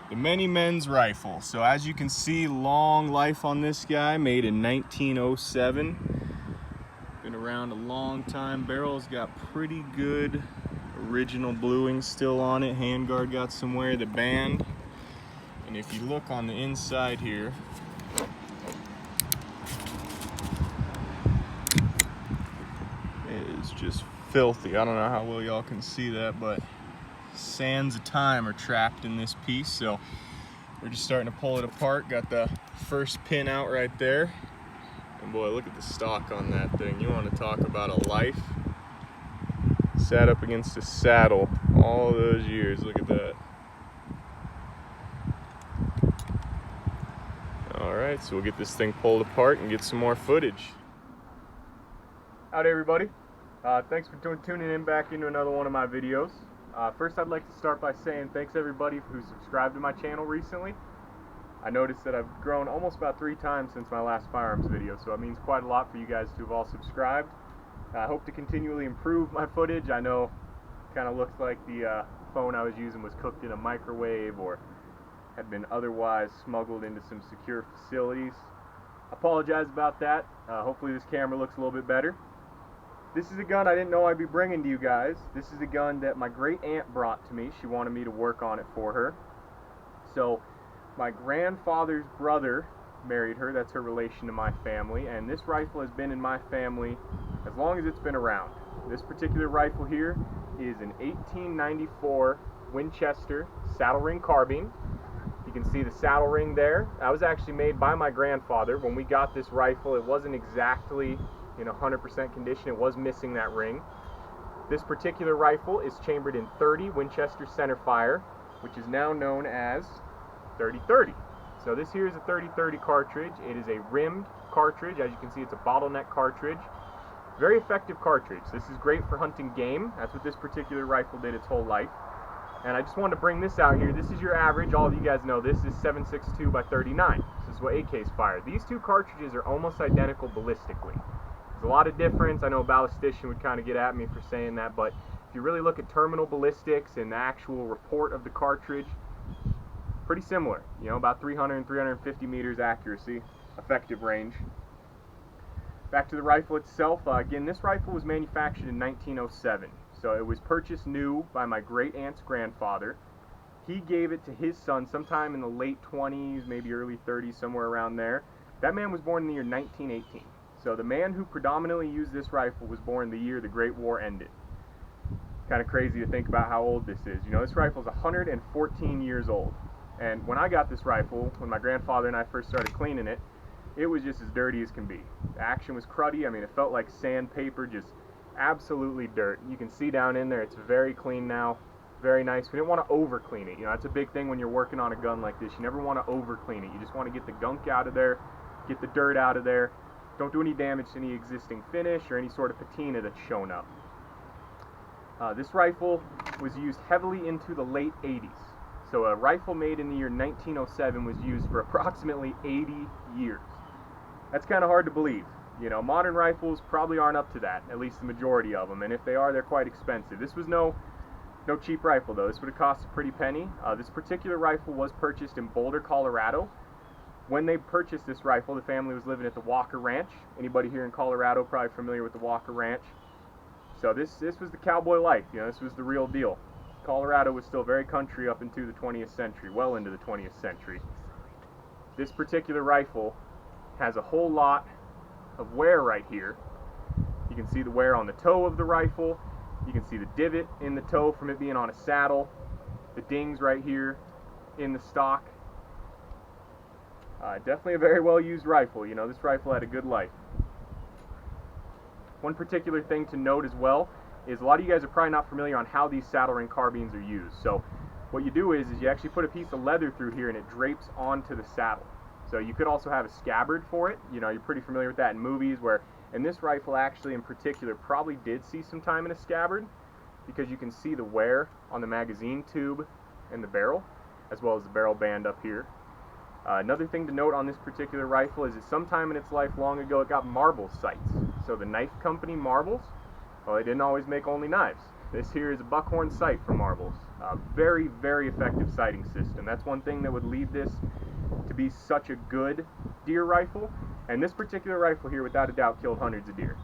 The Many Men's Rifle. So as you can see, long life on this guy, made in 1907. Been around a long time. Barrel's got pretty good original bluing still on it. Handguard got some wear, the band. And if you look on the inside here, it is just filthy. I don't know how well y'all can see that, but sands of time are trapped in this piece. So we're just starting to pull it apart. Got the first pin out right there. And boy, look at the stock on that thing. You want to talk about a life. Sat up against a saddle all those years. Look at that. Alright, so we'll get this thing pulled apart and get some more footage. Howdy everybody. Thanks for tuning in back into another one of my videos. First I'd like to start by saying thanks everybody who subscribed to my channel recently. I noticed that I've grown almost about 3 times since my last firearms video, so it means quite a lot for you guys to have all subscribed. I hope to continually improve my footage. I know it kind of looks like the phone I was using was cooked in a microwave or had been otherwise smuggled into some secure facilities. I apologize about that. Hopefully this camera looks a little bit better. This is a gun I didn't know I'd be bringing to you guys. This is a gun that my great aunt brought to me. She wanted me to work on it for her. So my grandfather's brother married her. That's her relation to my family, and this rifle has been in my family as long as it's been around. This particular rifle here is an 1894 Winchester saddle ring carbine. You can see the saddle ring there. That was actually made by my grandfather. When we got this rifle, it wasn't exactly in 100% condition. It was missing that ring. This particular rifle is chambered in .30 Winchester centerfire, which is now known as .30-30. So this here is a .30-30 cartridge. It is a rimmed cartridge. As you can see, it's a bottleneck cartridge. Very effective cartridge. This is great for hunting game. That's what this particular rifle did its whole life. And I just wanted to bring this out here. This is your average. All of you guys know this is 7.62 by 39. This is what AK's fire. These two cartridges are almost identical ballistically. There's a lot of difference. I know a ballistician would kind of get at me for saying that, but if you really look at terminal ballistics and the actual report of the cartridge, pretty similar. You know, about 300 and 350 meters accuracy, effective range. Back to the rifle itself. Again, this rifle was manufactured in 1907. So it was purchased new by my great aunt's grandfather. He gave it to his son sometime in the late 20s, maybe early 30s, somewhere around there. That man was born in the year 1918. So the man who predominantly used this rifle was born the year the Great War ended. Kind of crazy to think about how old this is. You know, this rifle is 114 years old. And when I got this rifle, when my grandfather and I first started cleaning it, it was just as dirty as can be. The action was cruddy. I mean, it felt like sandpaper, just absolutely dirt. You can see down in there, it's very clean now, very nice. We didn't want to over clean it. You know, that's a big thing when you're working on a gun like this. You never want to over clean it. You just want to get the gunk out of there, get the dirt out of there. Don't do any damage to any existing finish or any sort of patina that's shown up. This rifle was used heavily into the late 80s. So a rifle made in the year 1907 was used for approximately 80 years. That's kind of hard to believe. You know, modern rifles probably aren't up to that, at least the majority of them, and if they are, they're quite expensive. This was no cheap rifle, though. This would have cost a pretty penny. This particular rifle was purchased in Boulder, Colorado. When they purchased this rifle, the family was living at the Walker Ranch. Anybody here in Colorado probably familiar with the Walker Ranch. So this was the cowboy life. You know, this was the real deal. Colorado was still very country up into the 20th century, well into the 20th century. This particular rifle has a whole lot of wear right here. You can see the wear on the toe of the rifle. You can see the divot in the toe from it being on a saddle. The dings right here in the stock. Definitely a very well used rifle. You know, this rifle had a good life. One particular thing to note as well is a lot of you guys are probably not familiar on how these saddle ring carbines are used. So what you do is you actually put a piece of leather through here and it drapes onto the saddle. So you could also have a scabbard for it. You know, you're pretty familiar with that in movies where, and this rifle actually in particular probably did see some time in a scabbard because you can see the wear on the magazine tube and the barrel, as well as the barrel band up here. Another thing to note on this particular rifle is that sometime in its life long ago it got marble sights. So the knife company Marbles, well, they didn't always make only knives. This here is a buckhorn sight for marbles. Very, very effective sighting system. That's one thing that would lead this to be such a good deer rifle. And this particular rifle here, without a doubt, killed hundreds of deer.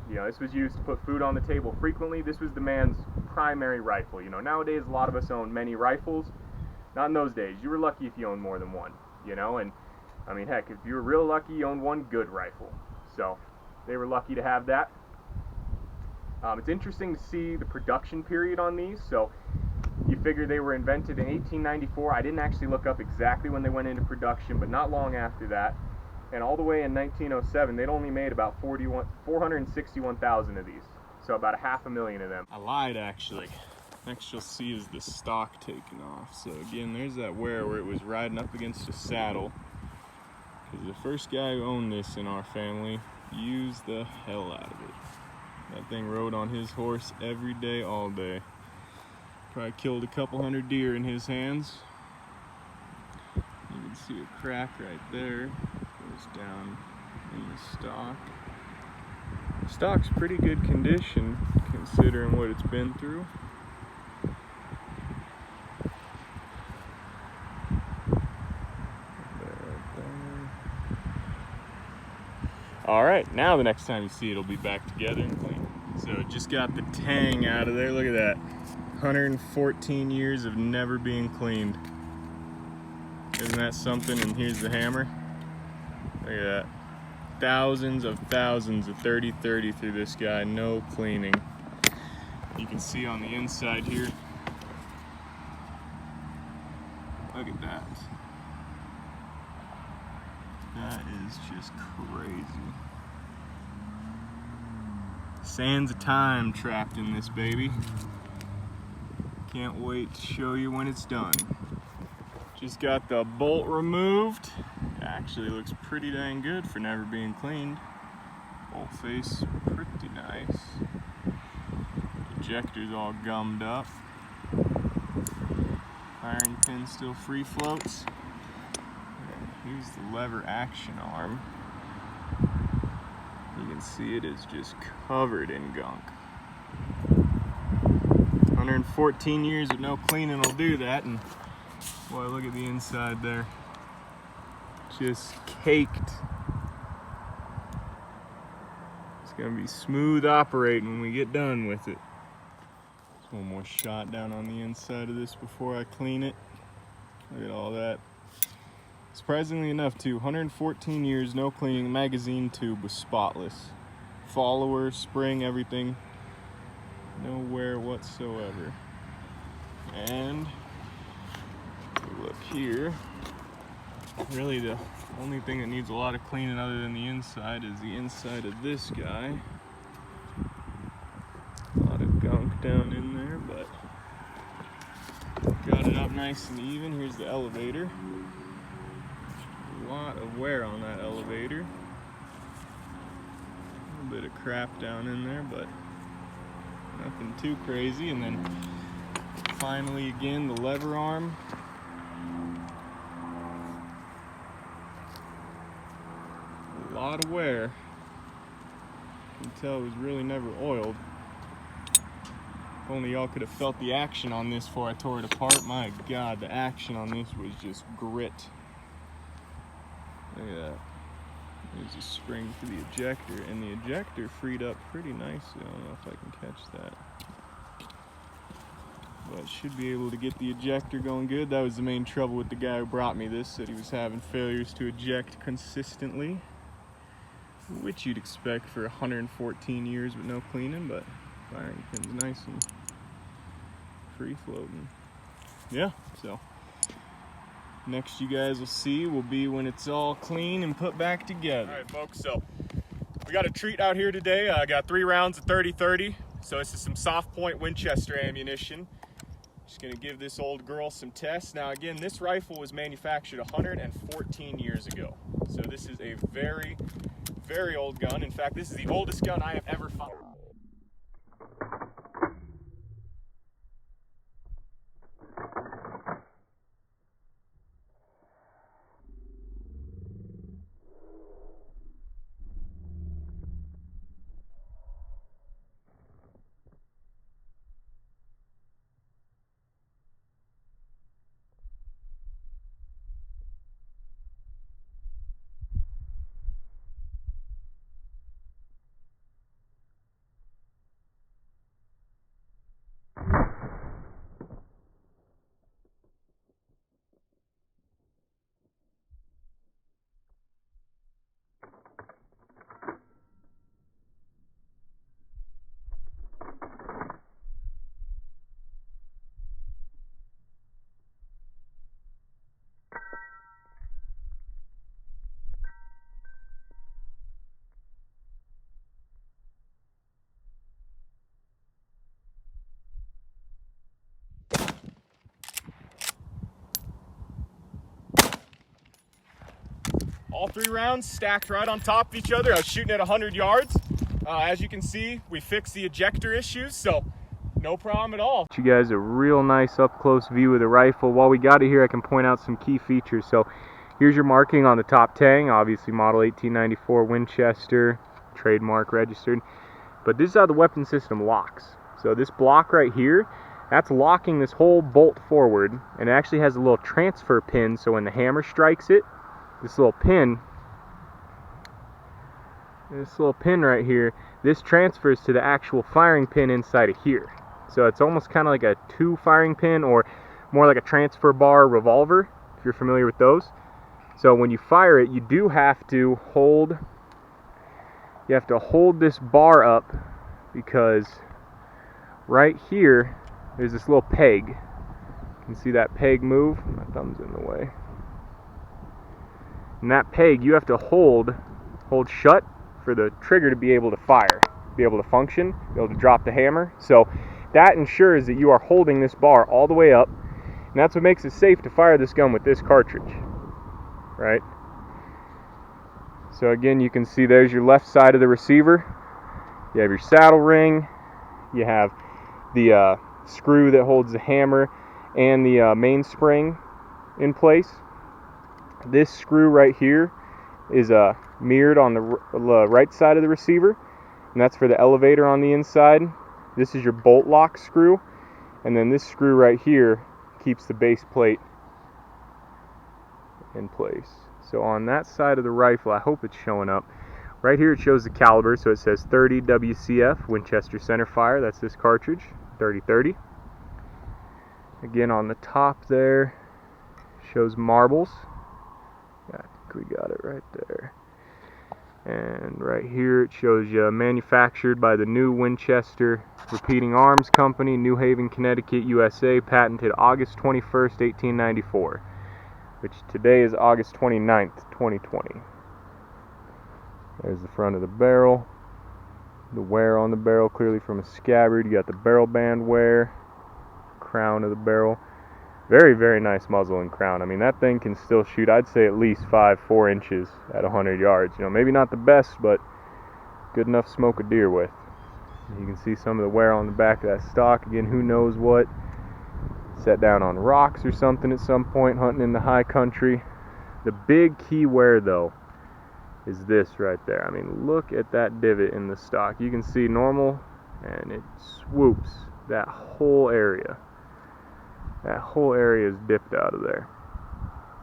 You know, this was used to put food on the table frequently. This was the man's primary rifle. You know, nowadays a lot of us own many rifles. Not in those days. You were lucky if you owned more than one, you know, and I mean, heck, if you were real lucky, you owned one good rifle. So they were lucky to have that. It's interesting to see the production period on these. So you figure they were invented in 1894. I didn't actually look up exactly when they went into production, but not long after that. And all the way in 1907, they'd only made about 461,000 of these. So about 500,000 of them. I lied, actually. Next you'll see is the stock taken off. So again, there's that wear where it was riding up against a saddle. Because the first guy who owned this in our family used the hell out of it. That thing rode on his horse every day, all day. Probably killed a couple hundred deer in his hands. You can see a crack right there. Goes down in the stock. The stock's pretty good condition considering what it's been through. Alright, now the next time you see it, it'll be back together and clean. So just got the tang out of there. Look at that. 114 years of never being cleaned. Isn't that something? And here's the hammer. Look at that. Thousands of 30-30 through this guy, no cleaning. You can see on the inside here. Look at that. That is just crazy. Sands of time trapped in this baby. Can't wait to show you when it's done. Just got the bolt removed. Actually looks pretty dang good for never being cleaned. Bolt face, pretty nice. Ejector's all gummed up. Firing pin still free floats. Here's the lever action arm. You can see it is just covered in gunk. 114 years of no cleaning will do that, and boy, look at the inside there. Just caked. It's gonna be smooth operating when we get done with it. Just one more shot down on the inside of this before I clean it. Look at all that. Surprisingly enough, too, 114 years, no cleaning. The magazine tube was spotless. Follower, spring, everything. No wear whatsoever. And look here. Really, the only thing that needs a lot of cleaning other than the inside is the inside of this guy. A lot of gunk down in there, but got it up nice and even. Here's the elevator. A lot of wear on that elevator. A little bit of crap down in there, but nothing too crazy. And then finally, again, the lever arm. A lot of wear. You can tell it was really never oiled. If only y'all could have felt the action on this before I tore it apart. My God, the action on this was just grit. Look at that. There's a spring for the ejector, and the ejector freed up pretty nicely. I don't know if I can catch that. But should be able to get the ejector going good. That was the main trouble with the guy who brought me this, said he was having failures to eject consistently, which you'd expect for 114 years with no cleaning, but firing pin's nice and free floating. Yeah, so next you guys will see will be when it's all clean and put back together. All right, folks, so we got a treat out here today. I got 3 rounds of 30-30. So this is some soft point Winchester ammunition. Just gonna give this old girl some tests. Now again, this rifle was manufactured 114 years ago. So this is a very, very old gun. In fact, this is the oldest gun I have ever found. all 3 rounds stacked right on top of each other. I was shooting at 100 yards. As you can see, we fixed the ejector issues, so no problem at all. You guys a real nice up-close view of the rifle. While we got it here, I can point out some key features. So here's your marking on the top tang, obviously model 1894 Winchester, trademark registered. But this is how the weapon system locks. So this block right here, that's locking this whole bolt forward, and it actually has a little transfer pin, so when the hammer strikes it, this little pin right here, this transfers to the actual firing pin inside of here. So it's almost kind of like a 2 firing pin, or more like a transfer bar revolver, if you're familiar with those. So when you fire it, you do have to hold this bar up, because right here there's this little peg. You can see that peg move. My thumb's in the way. And that peg you have to hold shut for the trigger to be able to fire, be able to function, be able to drop the hammer. So that ensures that you are holding this bar all the way up, and that's what makes it safe to fire this gun with this cartridge, right? So again, you can see there's your left side of the receiver. You have your saddle ring, you have the screw that holds the hammer and the mainspring in place. This screw right here is mirrored on the right side of the receiver, and that's for the elevator on the inside. This is your bolt lock screw, and then this screw right here keeps the base plate in place. So on that side of the rifle, I hope it's showing up. Right here it shows the caliber, so it says 30 WCF Winchester centerfire. That's this cartridge, 30-30. Again, on the top there shows marbles. I think we got it right there. And right here it shows you manufactured by the new Winchester Repeating Arms Company, New Haven, Connecticut, USA, patented August 21st, 1894, which today is August 29th, 2020. There's the front of the barrel, the wear on the barrel clearly from a scabbard. You got the barrel band wear, crown of the barrel. Very, very nice muzzle and crown. I mean, that thing can still shoot, I'd say, at least 5-4 inches at 100 yards. You know, maybe not the best, but good enough to smoke a deer with. You can see some of the wear on the back of that stock. Again, who knows what. Set down on rocks or something at some point, hunting in the high country. The big key wear, though, is this right there. I mean, look at that divot in the stock. You can see normal, and it swoops that whole area. That whole area is dipped out of there.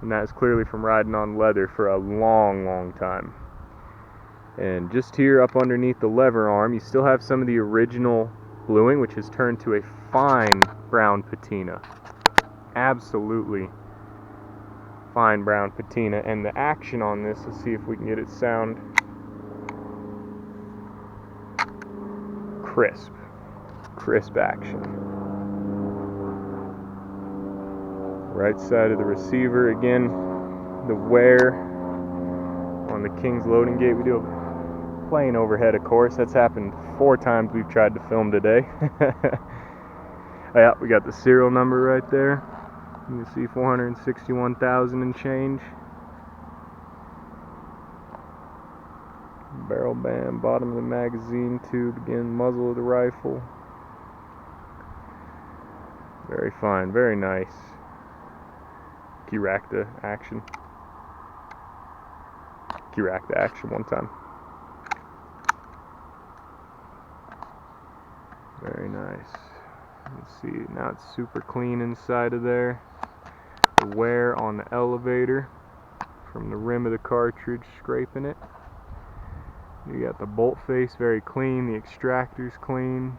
And that is clearly from riding on leather for a long, long time. And just here up underneath the lever arm, you still have some of the original bluing, which has turned to a fine brown patina. Absolutely fine brown patina. And the action on this, let's see if we can get it sound crisp. Crisp action. Right side of the receiver, again, the wear on the King's loading gate. We do a plane overhead, of course. That's happened 4 times we've tried to film today. Yeah, we got the serial number right there. You can see 461,000 and change. Barrel band, bottom of the magazine tube, again, muzzle of the rifle. Very fine, very nice. Key rack the action. Key rack the action one time. Very nice. Let's see, now it's super clean inside of there. The wear on the elevator from the rim of the cartridge scraping it. You got the bolt face very clean, the extractor's clean.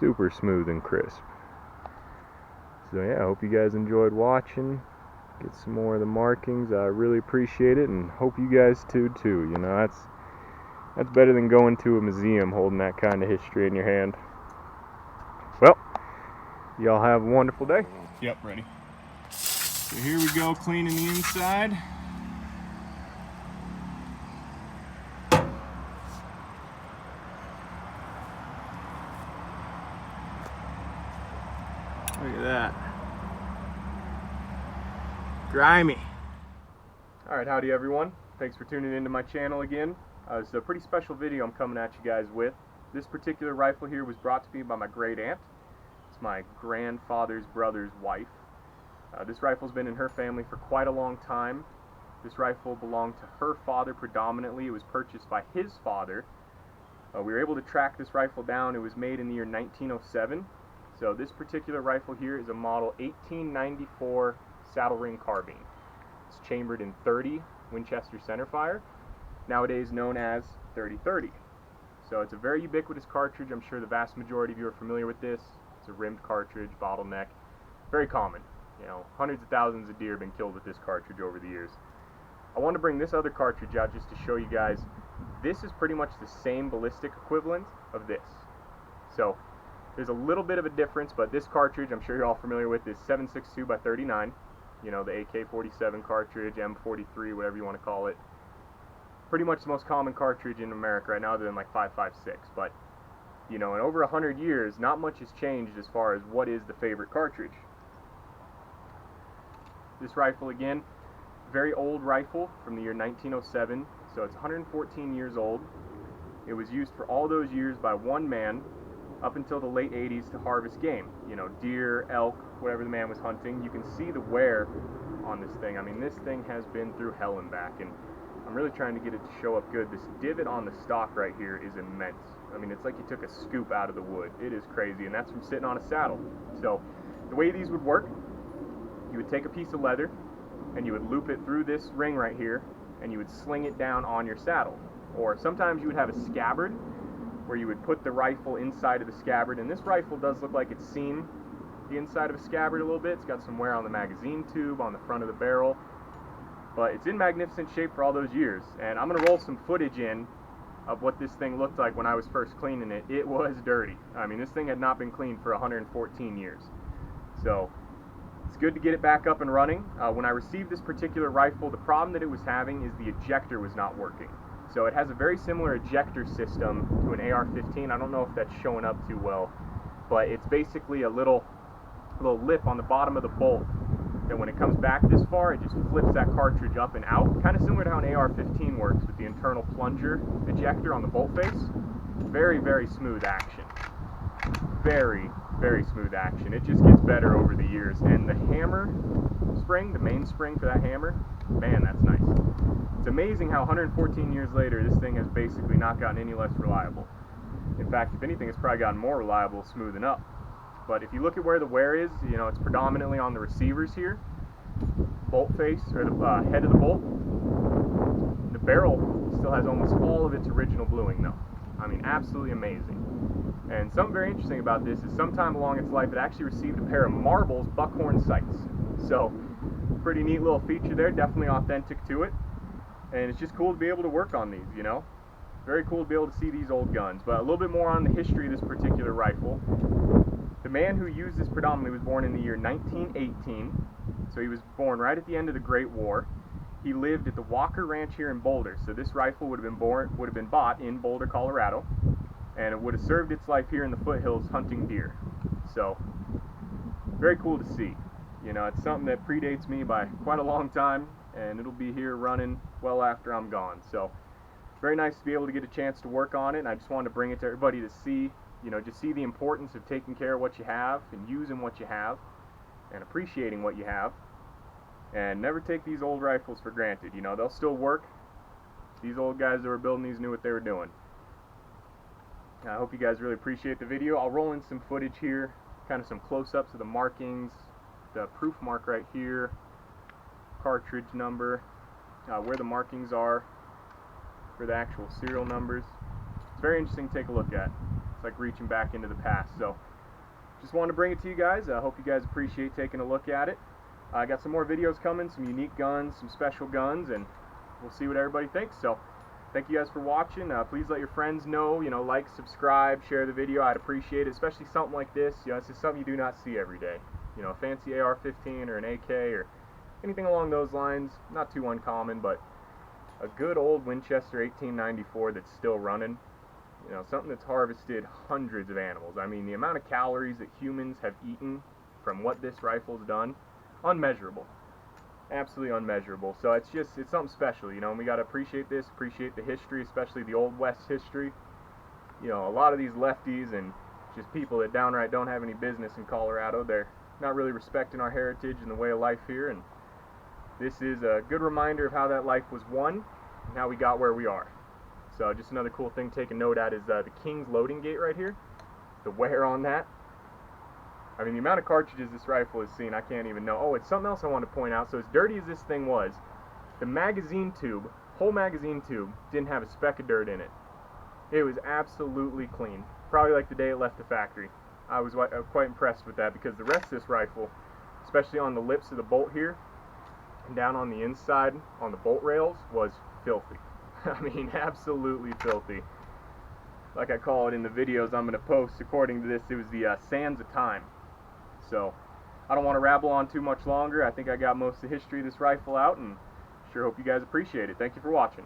Super smooth and crisp. So yeah, I hope you guys enjoyed watching. Get some more of the markings. I really appreciate it, and hope you guys too. You know, that's better than going to a museum holding that kind of history in your hand. Well, y'all have a wonderful day. Yep, ready. So here we go, cleaning the inside. grimy. Alright, howdy everyone. Thanks for tuning into my channel again. It's a pretty special video I'm coming at you guys with. This particular rifle here was brought to me by my great aunt. It's my grandfather's brother's wife. This rifle's been in her family for quite a long time. This rifle belonged to her father predominantly. It was purchased by his father. We were able to track this rifle down. It was made in the year 1907. So this particular rifle here is a model 1894 saddle ring carbine. It's chambered in .30 Winchester centerfire, nowadays known as 30-30. So it's a very ubiquitous cartridge. I'm sure the vast majority of you are familiar with this. It's a rimmed cartridge, bottleneck, very common. You know, hundreds of thousands of deer have been killed with this cartridge over the years. I want to bring this other cartridge out just to show you guys. This is pretty much the same ballistic equivalent of this. So there's a little bit of a difference, but this cartridge, I'm sure you're all familiar with, is 7.62 by 39. You know, the AK-47 cartridge, M43, whatever you want to call it. Pretty much the most common cartridge in America right now, other than like 5.56. But, you know, in over 100 years, not much has changed as far as what is the favorite cartridge. This rifle, again, very old rifle from the year 1907, so it's 114 years old. It was used for all those years by one man up until the late 80s to harvest game. You know, deer, elk, whatever the man was hunting. You can see the wear on this thing. I mean, this thing has been through hell and back, and I'm really trying to get it to show up good. This divot on the stock right here is immense. I mean, it's like you took a scoop out of the wood. It is crazy, and that's from sitting on a saddle. So the way these would work, you would take a piece of leather and you would loop it through this ring right here, and you would sling it down on your saddle. Or sometimes you would have a scabbard where you would put the rifle inside of the scabbard, and this rifle does look like it's seen the inside of a scabbard a little bit. It's got some wear on the magazine tube, on the front of the barrel, but it's in magnificent shape for all those years. And I'm going to roll some footage in of what this thing looked like when I was first cleaning it. It was dirty. I mean, this thing had not been cleaned for 114 years. So it's good to get it back up and running. When I received this particular rifle, the problem that it was having is the ejector was not working. So it has a very similar ejector system to an AR-15. I don't know if that's showing up too well, but it's basically a little lip on the bottom of the bolt that when it comes back this far, it just flips that cartridge up and out. Kind of similar to how an AR-15 works with the internal plunger ejector on the bolt face. Very, very smooth action. Very, very smooth action. It just gets better over the years. And the hammer spring, the main spring for that hammer, man, that's nice. It's amazing how 114 years later, this thing has basically not gotten any less reliable. In fact, if anything, it's probably gotten more reliable, smoothing up. But if you look at where the wear is, you know, it's predominantly on the receivers here. Bolt face, or the head of the bolt. The barrel still has almost all of its original bluing though. I mean, absolutely amazing. And something very interesting about this is sometime along its life it actually received a pair of Marbles buckhorn sights. So, pretty neat little feature there, definitely authentic to it. And it's just cool to be able to work on these, you know. Very cool to be able to see these old guns. But a little bit more on the history of this particular rifle. The man who used this predominantly was born in the year 1918. So he was born right at the end of the Great War. He lived at the Walker Ranch here in Boulder. So this rifle would have been bought in Boulder, Colorado. And it would have served its life here in the foothills hunting deer. So, very cool to see. You know, it's something that predates me by quite a long time, and it'll be here running well after I'm gone. So, very nice to be able to get a chance to work on it, and I just wanted to bring it to everybody to see, you know, just see the importance of taking care of what you have, and using what you have, and appreciating what you have, and never take these old rifles for granted. You know, they'll still work. These old guys that were building these knew what they were doing. I hope you guys really appreciate the video. I'll roll in some footage here, kind of some close-ups of the markings, the proof mark right here, cartridge number, where the markings are for the actual serial numbers. It's very interesting to take a look at. It's like reaching back into the past. So, just wanted to bring it to you guys. I hope you guys appreciate taking a look at it. I got some more videos coming, some unique guns, some special guns, and we'll see what everybody thinks. So, thank you guys for watching. Please let your friends know, you know, like, subscribe, share the video. I'd appreciate it, especially something like this. You know, this is something you do not see every day. You know, a fancy AR-15 or an AK or anything along those lines, not too uncommon, but a good old Winchester 1894 that's still running. You know, something that's harvested hundreds of animals. I mean, the amount of calories that humans have eaten from what this rifle's done, unmeasurable. absolutely unmeasurable. So it's something special, you know, and we got to appreciate this, appreciate the history, especially the Old West history. You know, a lot of these lefties and just people that downright don't have any business in Colorado, they're not really respecting our heritage and the way of life here, and this is a good reminder of how that life was won and how we got where we are. So just another cool thing to take a note at is the King's loading gate right here. The wear on that. I mean, the amount of cartridges this rifle has seen, I can't even know. Oh, it's something else I want to point out. So as dirty as this thing was, the magazine tube, whole magazine tube, didn't have a speck of dirt in it. It was absolutely clean. Probably like the day it left the factory. I was quite impressed with that, because the rest of this rifle, especially on the lips of the bolt here, and down on the inside, on the bolt rails, was filthy. I mean, absolutely filthy. Like I call it in the videos I'm going to post, according to this, it was the sands of time. So, I don't want to rabble on too much longer. I think I got most of the history of this rifle out, and sure hope you guys appreciate it. Thank you for watching.